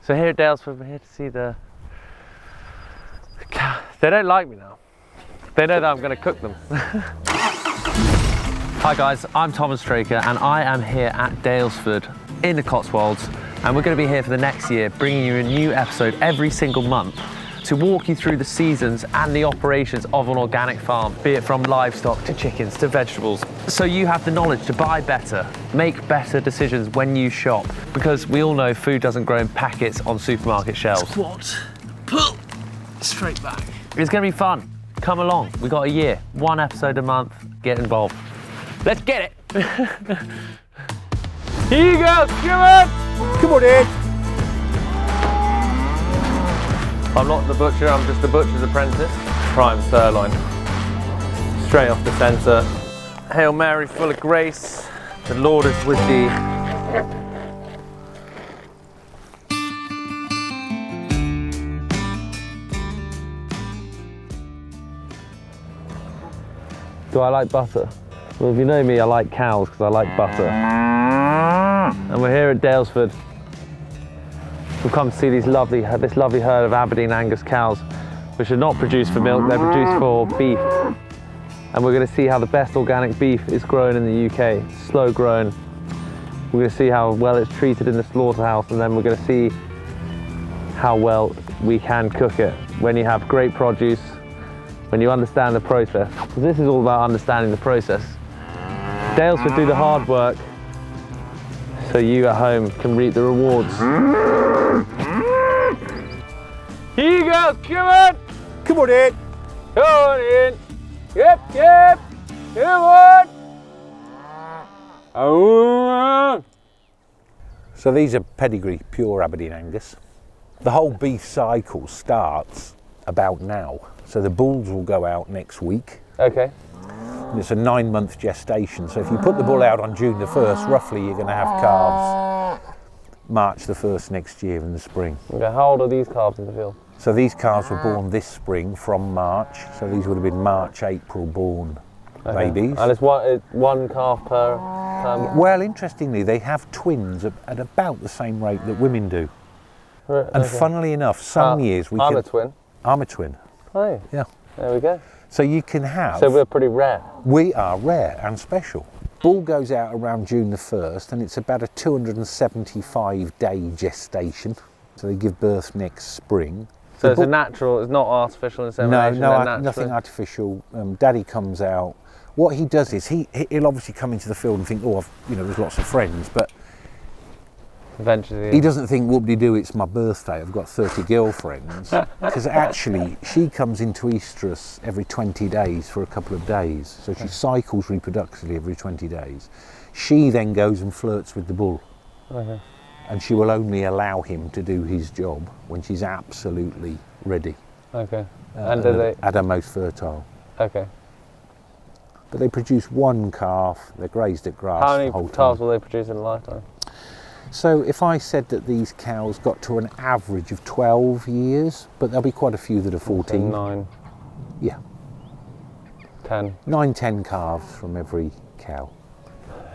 So here at Daylesford, we're here to see the cow. They don't like me now. They know that I'm going to cook them. Hi guys, I'm Thomas Straker and I am here at Daylesford in the Cotswolds, and we're going to be here for the next year, bringing you a new episode every single month to walk you through the seasons and the operations of an organic farm, be it from livestock to chickens to vegetables. So you have the knowledge to buy better, make better decisions when you shop, because we all know food doesn't grow in packets on supermarket shelves. Squat, pull, straight back. It's going to be fun. Come along. We got a year, one episode a month. Get involved. Let's get it. Here you go. Come on. Come on in. I'm not the butcher, I'm just the butcher's apprentice. Prime sirloin. Straight off the centre. Hail Mary, full of grace. The Lord is with thee. Do I like butter? Well, if you know me, I like cows because I like butter. And we're here at Daylesford. We've come to see this lovely herd of Aberdeen Angus cows, which are not produced for milk, they're produced for beef. And we're going to see how the best organic beef is grown in the UK, slow grown. We're going to see how well it's treated in the slaughterhouse, and then we're going to see how well we can cook it when you have great produce, when you understand the process. Because this is all about understanding the process. Daylesford do the hard work, so you at home can reap the rewards. Here you go, come on! Come on in. Come on in! Yep, yep! Come on! Oh. So these are pedigree, pure Aberdeen Angus. The whole beef cycle starts about now. So the bulls will go out next week. Okay. And it's a 9-month gestation. So if you put the bull out on June the 1st, roughly you're going to have calves March the 1st next year in the spring. Okay, how old are these calves in the field? So these calves were born this spring from March. So these would have been March, April born babies. And it's one calf per Well, interestingly, they have twins at about the same rate that women do. And funnily enough, some years we I'm can... a twin. I'm a twin. Oh, Yeah. there we go. So you can have... So we're pretty rare. We are rare and special. Bull goes out around June the 1st, and it's about a 275-day gestation. So they give birth next spring. So it's a natural, it's not artificial insemination? No, nothing artificial. Daddy comes out. What he does is he'll obviously come into the field and think, oh, there's lots of friends, but eventually he doesn't think, whoop-de-doo, it's my birthday, I've got 30 girlfriends. Because actually, she comes into estrus every 20 days for a couple of days. So she cycles reproductively every 20 days. She then goes and flirts with the bull. Okay. And she will only allow him to do his job when she's absolutely ready. Okay. And at her most fertile. Okay. But they produce one calf, they're grazed at grass How many the whole calves time. will they produce in a lifetime? So if I said that these cows got to an average of 12 years, but there'll be quite a few that are 14. 9. Yeah. 10. 9-10 calves from every cow.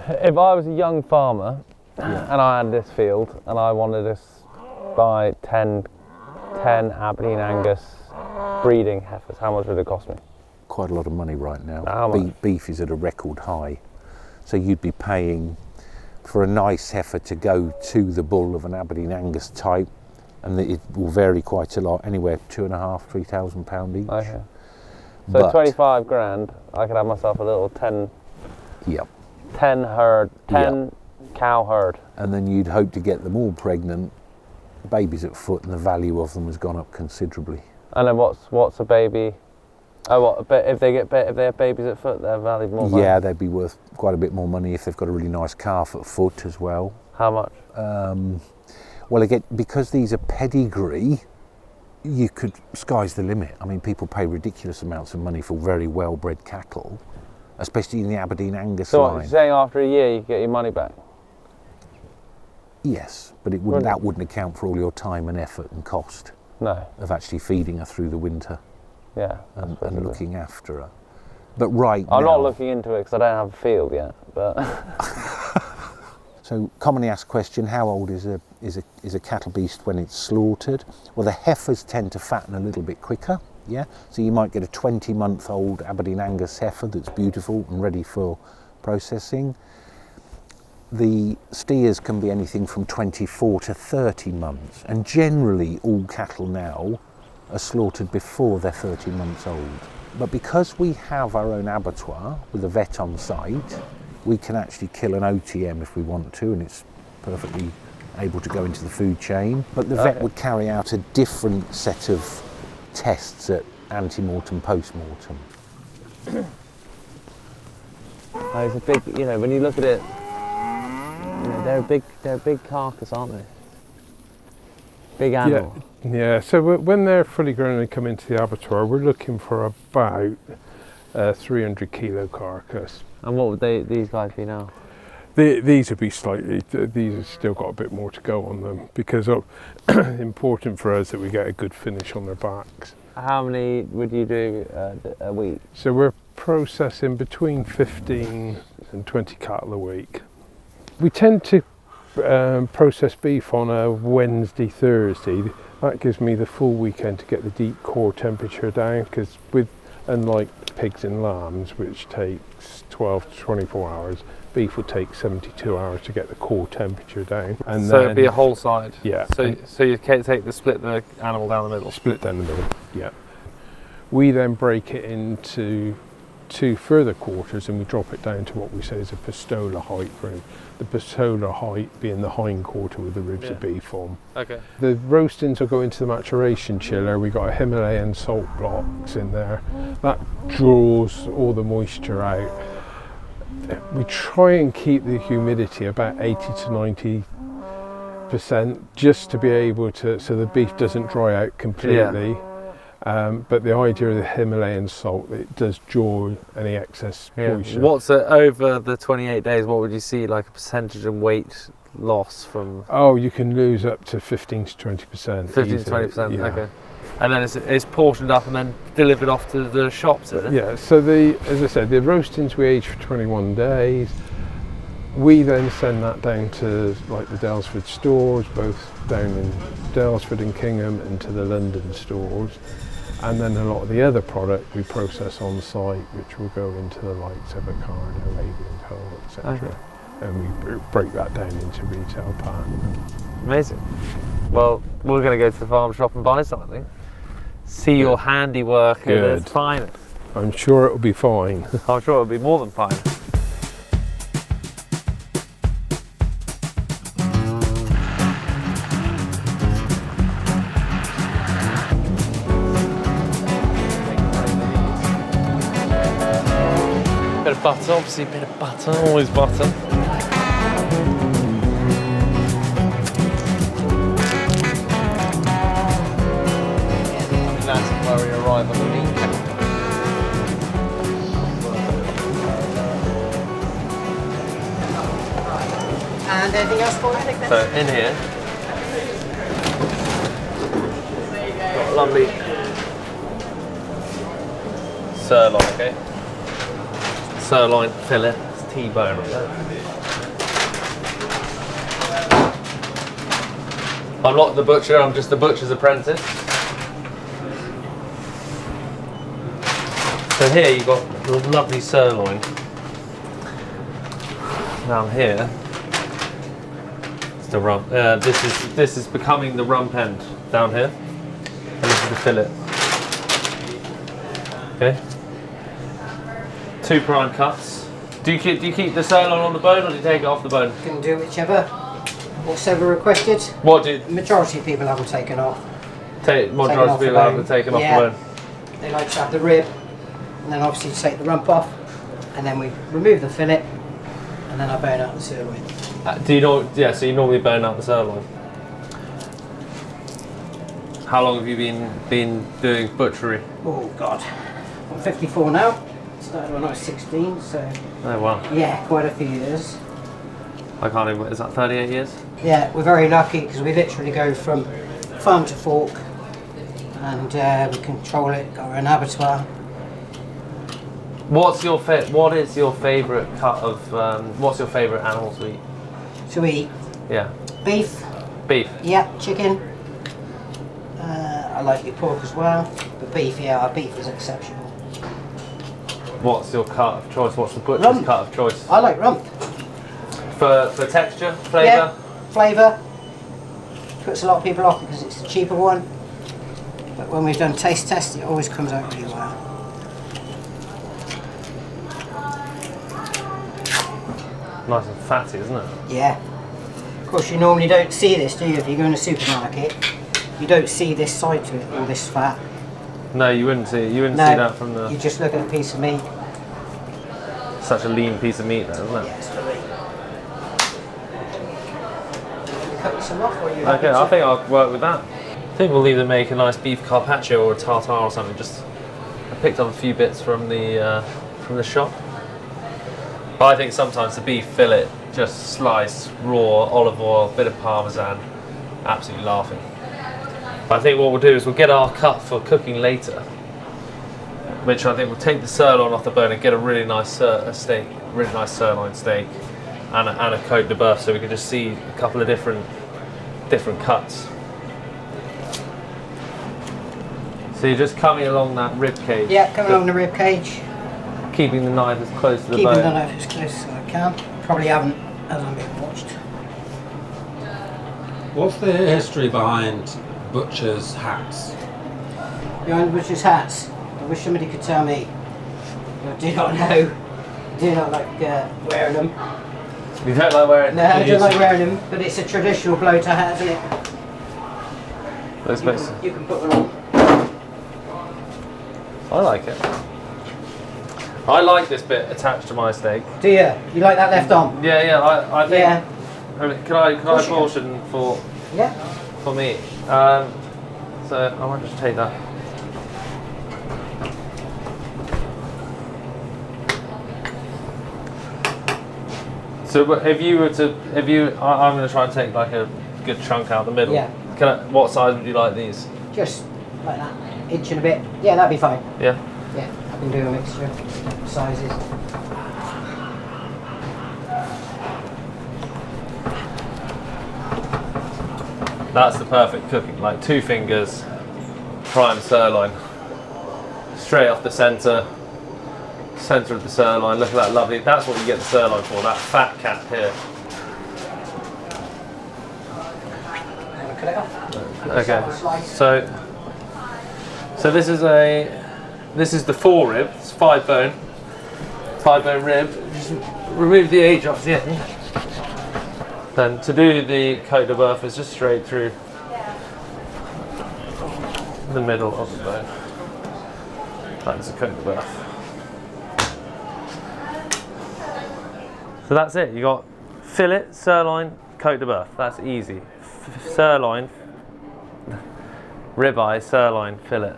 If I was a young farmer and I had this field and I wanted to buy 10 Aberdeen Angus breeding heifers, how much would it cost me? Quite a lot of money right now. How much? Beef is at a record high. So you'd be paying for a nice heifer to go to the bull of an Aberdeen Angus type, and it will vary quite a lot, anywhere £2,500–3,000 each. Okay. So 25 grand, I could have myself a little 10 cow herd. And then you'd hope to get them all pregnant, babies at foot, and the value of them has gone up considerably. And then what's a baby? Oh, what? If they have babies at foot, they're valued more. Yeah, they'd be worth quite a bit more money if they've got a really nice calf at foot as well. How much? Well, again, because these are pedigree, sky's the limit. I mean, people pay ridiculous amounts of money for very well-bred cattle, especially in the Aberdeen Angus so line. So what, you're saying after a year you get your money back? Yes, but that wouldn't account for all your time and effort and cost. No. Of actually feeding her through the winter. Yeah. And looking after her. But I'm not looking into it because I don't have a field yet, but... So, commonly asked question, how old is a is a cattle beast when it's slaughtered. Well, the heifers tend to fatten a little bit quicker, yeah? So you might get a 20-month-old Aberdeen Angus heifer that's beautiful and ready for processing. The steers can be anything from 24 to 30 months, and generally all cattle now are slaughtered before they're 30 months old. But because we have our own abattoir with a vet on site, we can actually kill an OTM if we want to, and it's perfectly able to go into the food chain. But the vet would carry out a different set of tests at ante-mortem, post-mortem. It's a big, you know, when you look at it, you know, they're a big carcass, aren't they? Big animal. Yeah. So when they're fully grown and come into the abattoir, we're looking for about a 300 kilo carcass. And what would these guys be now? These would be these have still got a bit more to go on them, because it's important for us that we get a good finish on their backs. How many would you do a week? So we're processing between 15 and 20 cattle a week. We tend to process beef on a Wednesday, Thursday. That gives me the full weekend to get the deep core temperature down, because unlike pigs and lambs, which takes 12 to 24 hours, beef will take 72 hours to get the core temperature down. And so it'd be a whole side. Yeah. So you can't split the animal down the middle. Split down the middle. Yeah. We then break it into 2 further quarters, and we drop it down to what we say is a pistola height room. The pistola height being the hind quarter with the ribs of beef on. Okay. The roastings will go into the maturation chiller. We got a Himalayan salt blocks in there. That draws all the moisture out. We try and keep the humidity about 80 to 90%, just to be able to, so the beef doesn't dry out completely. Yeah. But the idea of the Himalayan salt, it does draw any excess moisture. What's over the 28 days? What would you see, like a percentage in weight loss from? Oh, you can lose up to 15 to 20%. 15 to 20%. Yeah. Okay. And then it's portioned up and then delivered off to the shops, is it? Yeah. So as I said, the roastings we age for 21 days. We then send that down to like the Daylesford stores, both down in Daylesford and Kingham, and to the London stores. And then a lot of the other product we process on site, which will go into the likes of Ocado, Avon Co, etc. Okay. And we break that down into retail pan. Amazing. Well, we're going to go to the farm shop and buy something. See your handiwork at its finest. I'm sure it'll be fine. I'm sure it'll be more than fine. Bit of butter, obviously a bit of butter, always butter. That's where we arrive on the meat. And anything else for you? So in here, got a lovely sirloin, okay? Sirloin fillet, it's T-bone up there. I'm not the butcher, I'm just the butcher's apprentice. So here you've got the lovely sirloin. Down here, it's the rump. This is becoming the rump end down here, and this is the fillet. Okay. 2 prime cuts. Do you keep the sirloin on the bone, or do you take it off the bone? You can do whichever, whatever requested. What do Majority of people have them taken off. majority of people have to take them off the bone? They like to have the rib, and then obviously take the rump off, and then we remove the fillet, and then I bone out the sirloin. Do you know? Yeah. So you normally bone out the sirloin. How long have you been doing butchery? Oh God, I'm 54 now. Started when I was 16, so Oh wow. yeah, quite a few years. I can't even. Is that 38 years? Yeah, we're very lucky because we literally go from farm to fork, and we control it. Got our own abattoir. What is your favourite cut of? What's your favourite animal to eat? To eat Yeah. beef, Beef. Yeah, chicken. I like your pork as well, but beef, yeah, our beef is exceptional. What's your cut of choice? What's the butcher's Rump. cut of choice? I like rump. For texture, flavour? Yeah, flavour. Puts a lot of people off because it's the cheaper one. But when we've done taste tests, it always comes out really well. Nice and fatty, isn't it? Yeah. Of course, you normally don't see this, do you? If you go in a supermarket, you don't see this side to it, all this fat. No, you wouldn't see. You wouldn't No, see that from the. You just look at a piece of meat. Such a lean piece of meat, though, isn't it? Yeah, it's lovely. Cut some off, or you Okay, I think I'll work with that. I think we'll either make a nice beef carpaccio or a tartare or something. Just I picked up a few bits from the shop. But I think sometimes the beef fillet, just sliced, raw, olive oil, bit of parmesan, absolutely laughing. But I think what we'll do is we'll get our cut for cooking later, which I think we'll take the sirloin off the bone and get a really nice steak, really nice sirloin steak, and a côte de boeuf, so we can just see a couple of different cuts. So you're just coming along that rib cage. Yeah, coming along the rib cage. Keeping the knife as close to the Keeping bone. the knife as close as I can. Probably haven't, as I'm being watched. What's the history behind butchers' hats? Behind butcher's hats, I wish somebody could tell me. I do not know. I do not like wearing them. You don't like wearing? No, I don't like wearing them, but it's a traditional blow-tie hat, isn't it? You can put one on. I like it. I like this bit attached to my steak. Do you? You like that left on? Yeah, I think. Yeah. Can I course you portion for Yeah. me? So I might just take that. So if you were to, I'm going to try and take like a good chunk out the middle. Yeah. What size would you like these? Just like that, inch and a bit. Yeah, that'd be fine. Yeah. Yeah, I can do a mixture of sizes. That's the perfect cooking, like 2 fingers, prime sirloin, straight off the centre of the sirloin. Look at that lovely, that's what you get the sirloin for, that fat cap here. Cut it off. Okay, so this is the forerib, it's 5 bone rib. Just remove the edge off the end. Then to do the côte de boeuf is just straight through the middle of the bone. That is a côte de boeuf. So that's it. You got fillet, sirloin, côte de boeuf. That's easy. Sirloin, ribeye, sirloin, fillet.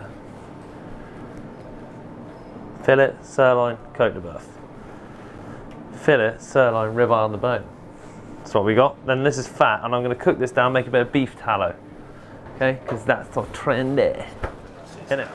Fillet, sirloin, côte de boeuf. Fillet, sirloin, ribeye on the bone. That's what we got. Then this is fat, and I'm going to cook this down, make a bit of beef tallow. Okay, because that's sort of trendy. Innit?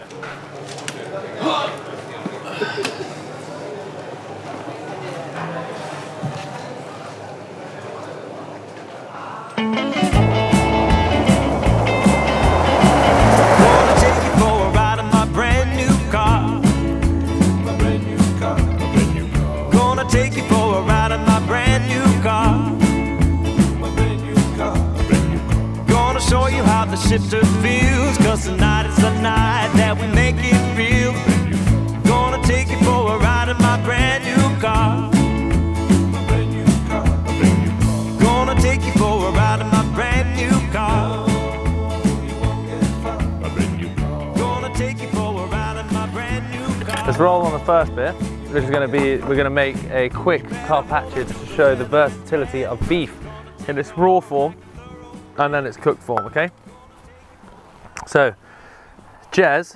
Shifter feels, cause tonight is the night that we make it real. Gonna take you for a ride in my brand new car. Gonna take you for a ride in my brand new car. Gonna take you for a ride in my brand new car. Let's roll on the first bit. This is going to be, we're going to make a quick carpaccio just to show the versatility of beef in its raw form and then its cooked form, okay? So, Jez,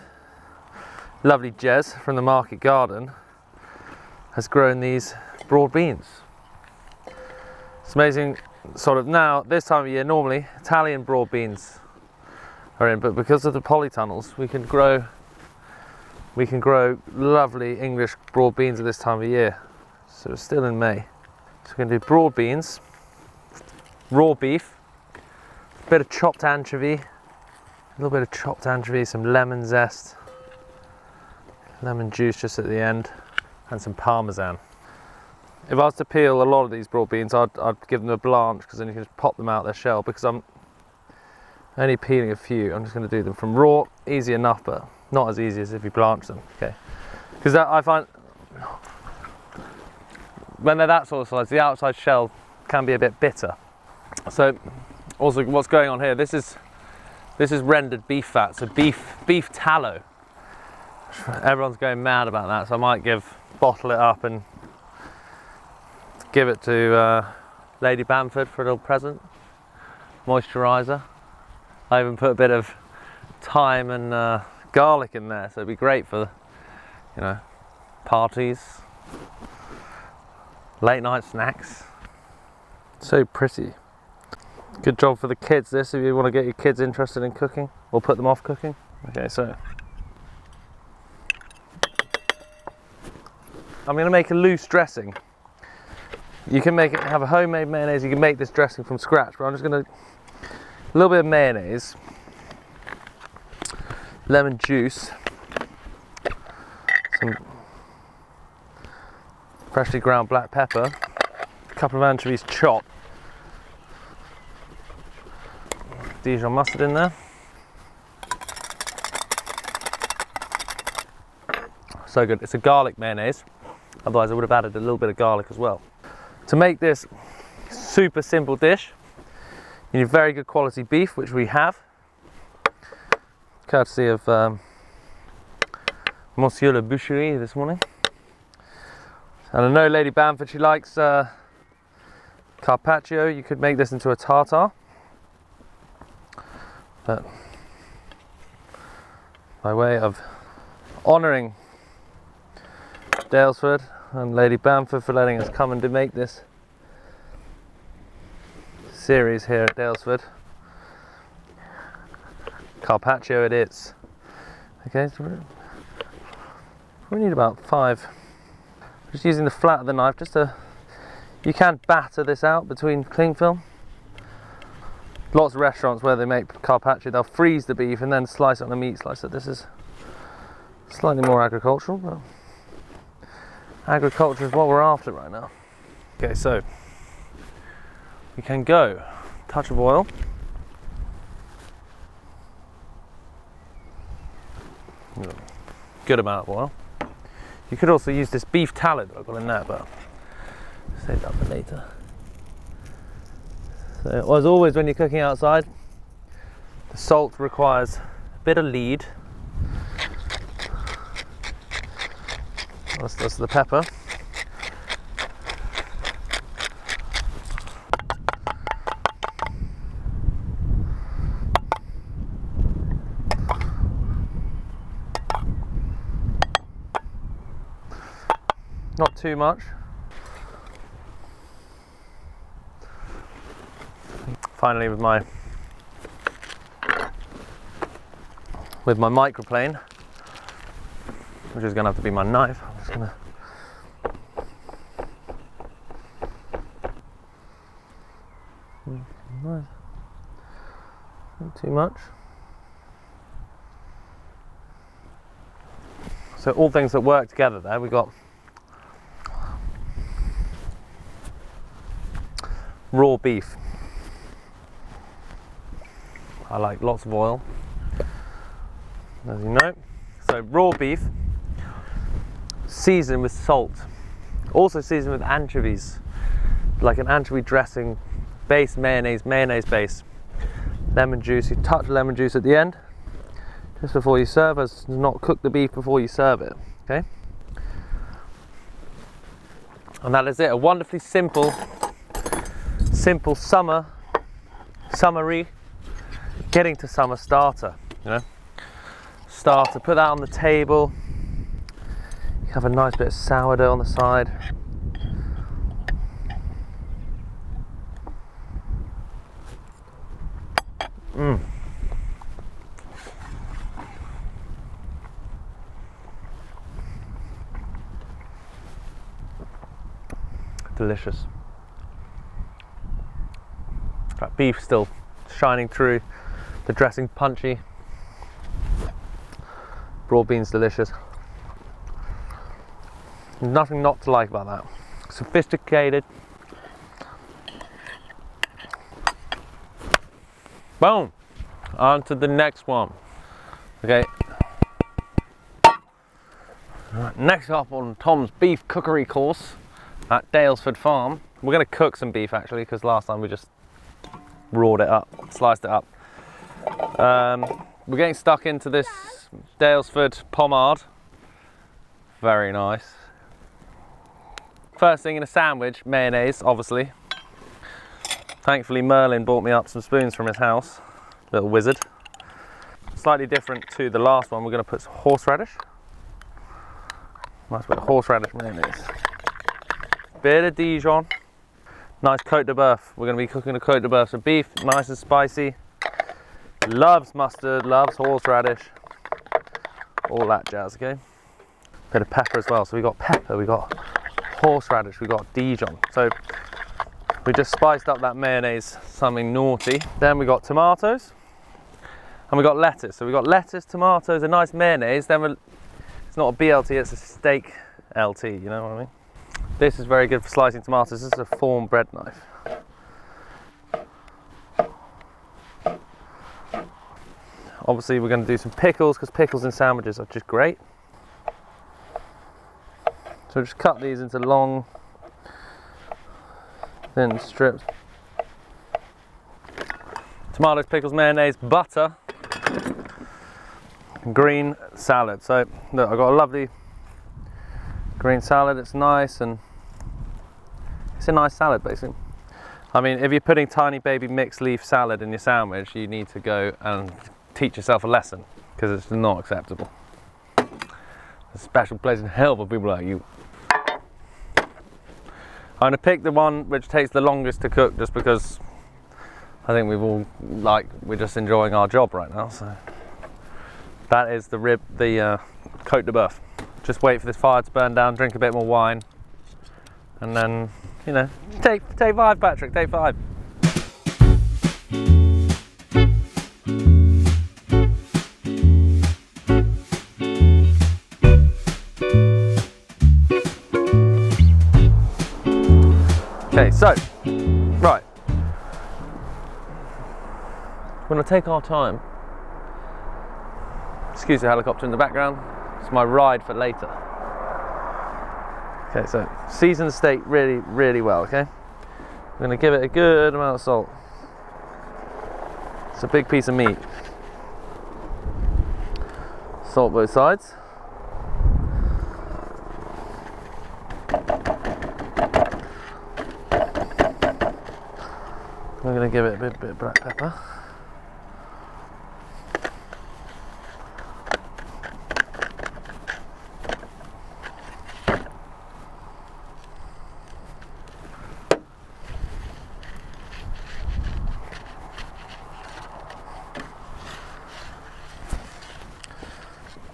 lovely Jez from the market garden, has grown these broad beans. It's amazing, sort of now, this time of year, normally Italian broad beans are in, but because of the polytunnels, we can grow lovely English broad beans at this time of year. So it's still in May. So we're going to do broad beans, raw beef, bit of chopped anchovy, a little bit of chopped anchovy, some lemon zest, lemon juice just at the end, and some parmesan. If I was to peel a lot of these broad beans, I'd give them a blanch, because then you can just pop them out their shell. Because I'm only peeling a few, I'm just going to do them from raw. Easy enough, but not as easy as if you blanch them. Okay, because I find when they're that sort of size, the outside shell can be a bit bitter. So also what's going on here, this is rendered beef fat, so beef tallow. Everyone's going mad about that, so I might bottle it up and give it to Lady Bamford for a little present. Moisturiser. I even put a bit of thyme and garlic in there, so it'd be great for, you know, parties, late night snacks. So pretty. Good job for the kids this, if you want to get your kids interested in cooking or put them off cooking. Okay, so I'm going to make a loose dressing. You can have a homemade mayonnaise, you can make this dressing from scratch, but I'm just going to, a little bit of mayonnaise, lemon juice, some freshly ground black pepper, a couple of anchovies chopped, Dijon mustard in there. So good. It's a garlic mayonnaise, otherwise I would have added a little bit of garlic as well. To make this super simple dish, you need very good quality beef, which we have, courtesy of Monsieur le Boucherie this morning. And I know Lady Bamford, she likes Carpaccio. You could make this into a tartare, but by way of honouring Daylesford and Lady Bamford for letting us come and to make this series here at Daylesford, Carpaccio it is. Okay, so we need about 5. Just using the flat of the knife, you can batter this out between cling film. Lots of restaurants where they make Carpaccio, they'll freeze the beef and then slice it on a meat slicer. This is slightly more agricultural, but agriculture is what we're after right now. Okay, so we can go touch of oil, good amount of oil. You could also use this beef tallow that I've got in there, but save that for later. So as always when you're cooking outside, the salt requires a bit of lead. That's the pepper. Not too much. Finally, with my microplane, which is going to have to be my knife, I'm just going to not too much. So all things that work together there. We got raw beef. I like lots of oil, as you know. So raw beef, seasoned with salt, also seasoned with anchovies, like an anchovy dressing base, mayonnaise base, lemon juice. You touch lemon juice at the end, just before you serve, as to not cook the beef before you serve it. Okay, and that is it. A wonderfully simple summery, getting to summer starter. You know, starter. Put that on the table. You have a nice bit of sourdough on the side. Delicious. That beef still shining through, the dressing punchy. Broad beans delicious. Nothing not to like about that. Sophisticated. Boom! On to the next one. Okay. Right, next up on Tom's beef cookery course at Daylesford Farm. We're going to cook some beef actually, because last time we just rawed it up, sliced it up. We're getting stuck into this Daylesford pommard. Very nice. First thing in a sandwich, mayonnaise, obviously. Thankfully Merlin bought me up some spoons from his house, little wizard. Slightly different to the last one, we're going to put some horseradish. Nice bit of horseradish mayonnaise. Bit of Dijon. Nice Côte de Boeuf. We're going to be cooking a Côte de Boeuf, so beef, nice and spicy. Loves mustard, loves horseradish. All that jazz, okay? Bit of pepper as well. So we got pepper, we got horseradish, we got Dijon. So we just spiced up that mayonnaise, something naughty. Then we got tomatoes and we got lettuce. So we got lettuce, tomatoes, a nice mayonnaise. Then it's not a BLT, it's a steak LT, you know what I mean? This is very good for slicing tomatoes. This is a form bread knife. Obviously we're going to do some pickles, because pickles in sandwiches are just great. So just cut these into long, thin strips. Tomatoes, pickles, mayonnaise, butter, green salad. So look, I've got a lovely green salad. It's nice, and it's a nice salad basically. I mean, if you're putting tiny baby mixed leaf salad in your sandwich, you need to go and teach yourself a lesson, because it's not acceptable. It's a special place in hell for people like you. I'm going to pick the one which takes the longest to cook, just because I think we're just enjoying our job right now. So that is the Côte de Boeuf. Just wait for this fire to burn down, drink a bit more wine, and then, you know, take 5, Patrick, take 5. Okay, so, right, we're going to take our time. Excuse the helicopter in the background, it's my ride for later. Okay, so season the steak really, really well, okay? We're going to give it a good amount of salt. It's a big piece of meat. Salt both sides. We're going to give it a bit of black pepper.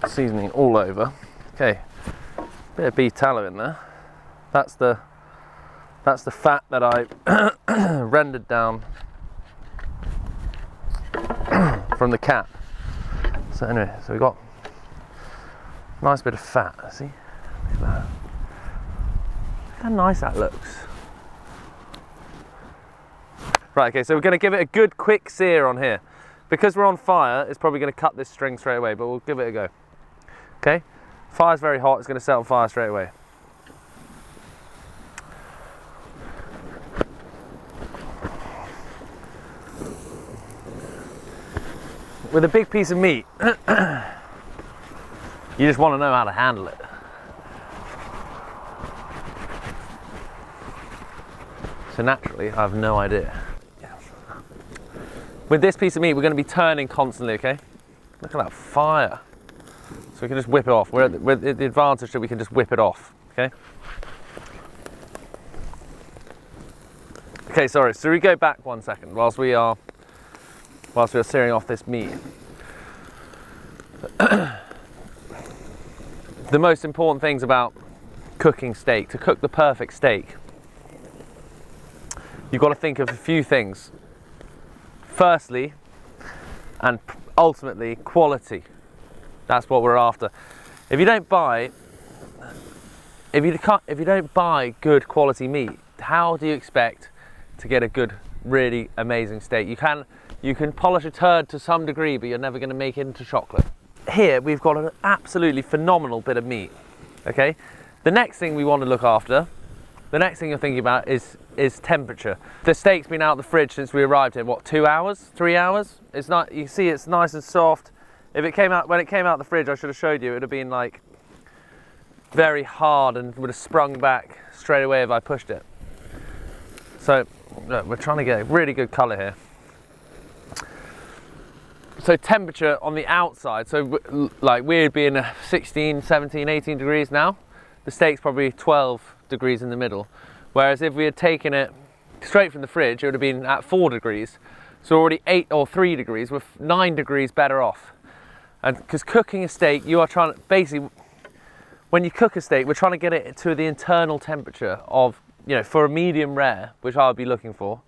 Seasoning all over. Okay, bit of beef tallow in there. That's the fat that I rendered down from the cat. So anyway, so we've got a nice bit of fat, see? Look at that. Look how nice that looks. Right, okay, so we're going to give it a good quick sear on here. Because we're on fire, it's probably going to cut this string straight away, but we'll give it a go. Okay, fire's very hot, it's going to set on fire straight away. With a big piece of meat, you just want to know how to handle it. So naturally, I have no idea. With this piece of meat, we're going to be turning constantly, okay? Look at that fire. So we can just whip it off. We're at the advantage that we can just whip it off, okay? Okay, sorry, so we go back 1 second whilst we are searing off this meat. The most important things about cooking steak, to cook the perfect steak, you've got to think of a few things. firstly, and ultimately, quality. That's what we're after. If you don't buy good quality meat, how do you expect to get a good, really amazing steak? You can polish a turd to some degree, but you're never going to make it into chocolate. Here we've got an absolutely phenomenal bit of meat. Okay, the next thing we want to look after, the next thing you're thinking about is temperature. The steak's been out of the fridge since we arrived here. What, 2 hours, 3 hours? It's not. You see, it's nice and soft. If it came out when it came out of the fridge, I should have showed you. It would have been like very hard and would have sprung back straight away if I pushed it. So look, we're trying to get a really good colour here. So temperature on the outside, so like we'd be in 16, 17, 18 degrees now. The steak's probably 12 degrees in the middle. Whereas if we had taken it straight from the fridge, it would have been at 4 degrees. So already 8 or 3 degrees, we're 9 degrees better off. And because cooking a steak, you are trying to, basically, when you cook a steak, we're trying to get it to the internal temperature of, you know, for a medium rare, which I would be looking for.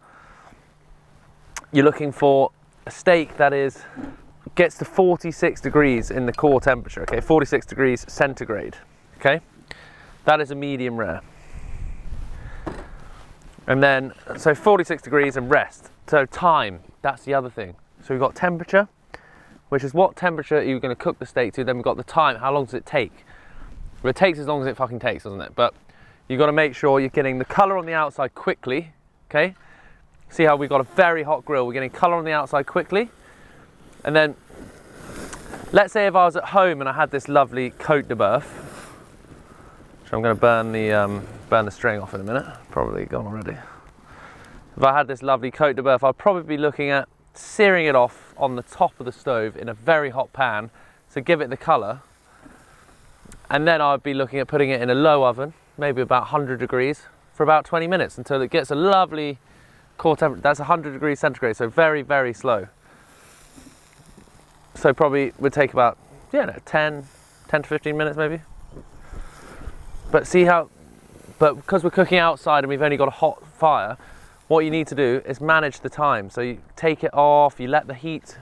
You're looking for a steak that gets to 46 degrees in the core temperature, okay, 46 degrees centigrade, okay? That is a medium rare. And then, so 46 degrees and rest. So time, that's the other thing. So we've got temperature, which is what temperature you're going to cook the steak to. Then we've got the time, how long does it take? Well, it takes as long as it fucking takes, doesn't it? But you've got to make sure you're getting the colour on the outside quickly, okay? See how we've got a very hot grill. We're getting colour on the outside quickly. And then, let's say if I was at home and I had this lovely Côte de Boeuf, which I'm going to burn the string off in a minute. Probably gone already. If I had this lovely Côte de Boeuf, I'd probably be looking at searing it off on the top of the stove in a very hot pan to give it the colour. And then I'd be looking at putting it in a low oven, maybe about 100 degrees, for about 20 minutes until it gets a lovely core temperature. That's 100 degrees centigrade, so very, very slow. So probably would take about, 10 to 15 minutes maybe. But see how, because we're cooking outside and we've only got a hot fire, what you need to do is manage the time. So you take it off, you let the heat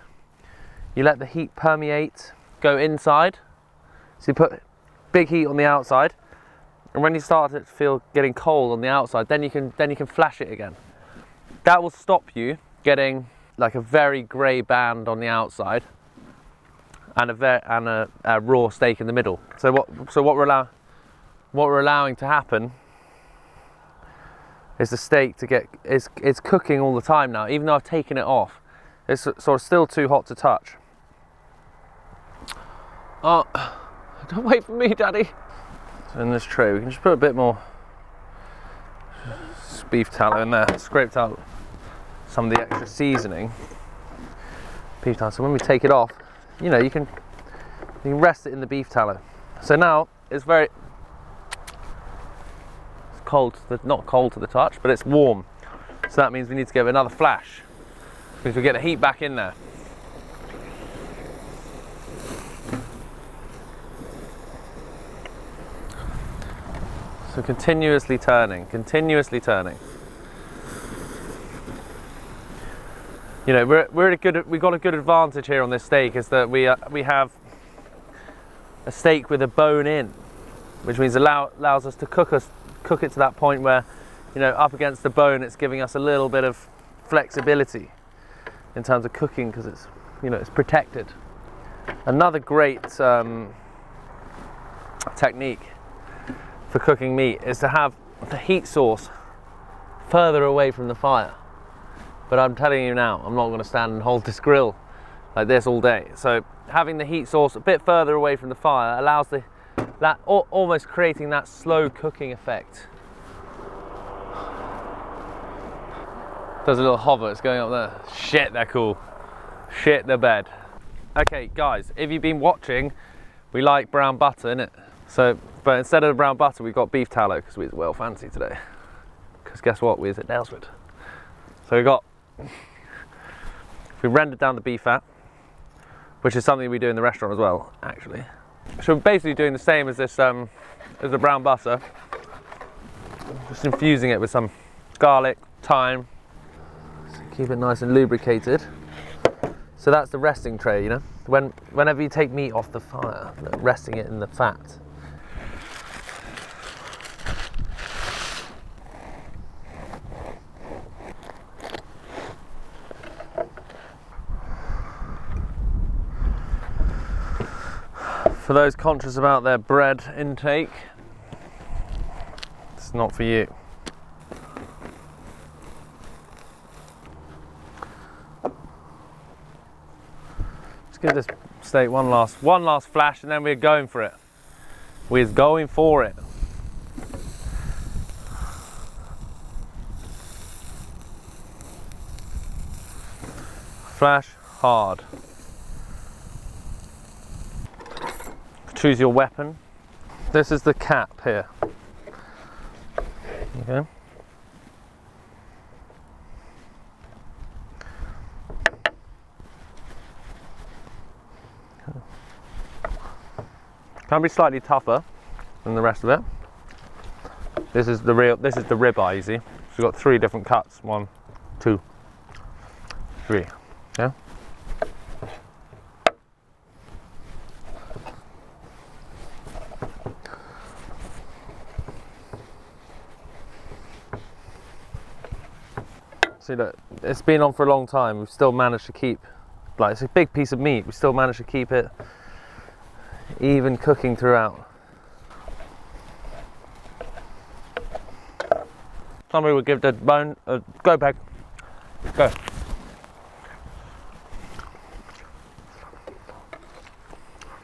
permeate, go inside. So you put big heat on the outside, and when you start to feel getting cold on the outside, then you can flash it again. That will stop you getting like a very grey band on the outside and a raw steak in the middle. So what we're allowing to happen is the steak to get, it's cooking all the time now. Even though I've taken it off, it's sort of still too hot to touch. Oh, don't wait for me, Daddy. So in this tray, we can just put a bit more beef tallow in there, scraped out some of the extra seasoning. Beef tallow. So when we take it off, you can rest it in the beef tallow. So now it's cold, not cold to the touch, but it's warm. So that means we need to give it another flash, because we get the heat back in there. So continuously turning. You know, we've got a good advantage here on this steak, is that we have a steak with a bone in, which means allows us to cook it to that point where, up against the bone, it's giving us a little bit of flexibility in terms of cooking, because it's, it's protected. Another great technique for cooking meat is to have the heat source further away from the fire. But I'm telling you now, I'm not going to stand and hold this grill like this all day. So having the heat source a bit further away from the fire allows almost creating that slow cooking effect. There's a little hover, it's going up there. Shit, they're cool. Shit, they're bad. Okay, guys, if you've been watching, we like brown butter, innit? So, but instead of brown butter, we've got beef tallow, because we're well fancy today. Because guess what, we're at Daylesford. So we rendered down the beef fat, which is something we do in the restaurant as well, actually. So we're basically doing the same as this, as the brown butter, just infusing it with some garlic, thyme, so keep it nice and lubricated. So that's the resting tray, you know? Whenever you take meat off the fire, resting it in the fat. For those conscious about their bread intake, it's not for you. Let's give this steak one last flash, and then we're going for it. We're going for it. Flash hard. Choose your weapon. This is the cap here. Okay. Can be slightly tougher than the rest of it. This is the ribeye, you see. So we've got 3 different cuts. 1, 2, 3. Yeah. See, look, it's been on for a long time. We've still managed to keep, like, it's a big piece of meat. We still managed to keep it even cooking throughout. Somebody would give the bone a go, Peg. Go.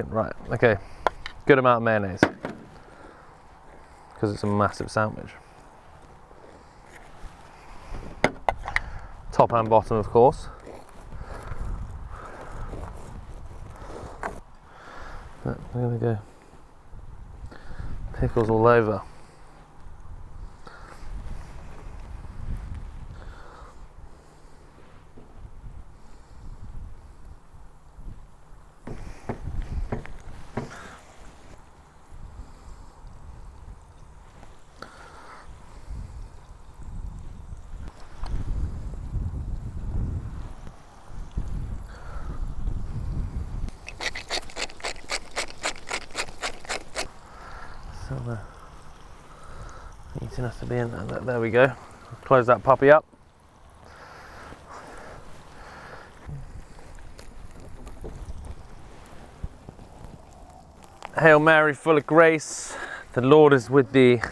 Right, okay. Good amount of mayonnaise, because it's a massive sandwich. Top and bottom, of course. There we go. Pickles all over. So the eating has to be in there. There we go. Close that puppy up. Hail Mary, full of grace, the Lord is with thee.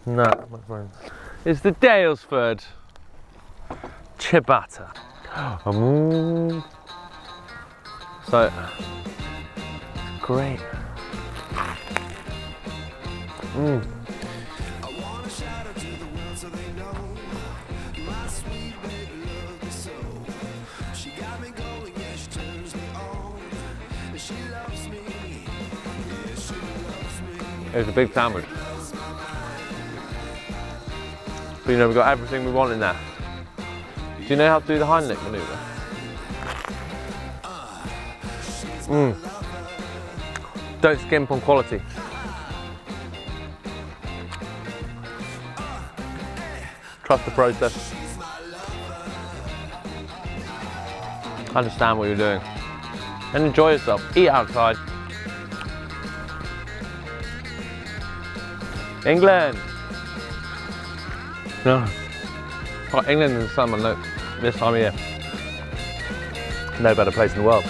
No, my friends. It's the Daylesford ciabatta. So great. It's a big sandwich. But you know, we've got everything we want in there. Do you know how to do the Heimlich manoeuvre? Don't skimp on quality. Trust the process. Understand what you're doing. And enjoy yourself. Eat outside. England! No. Oh, England in the summer, look, this time of year. No better place in the world.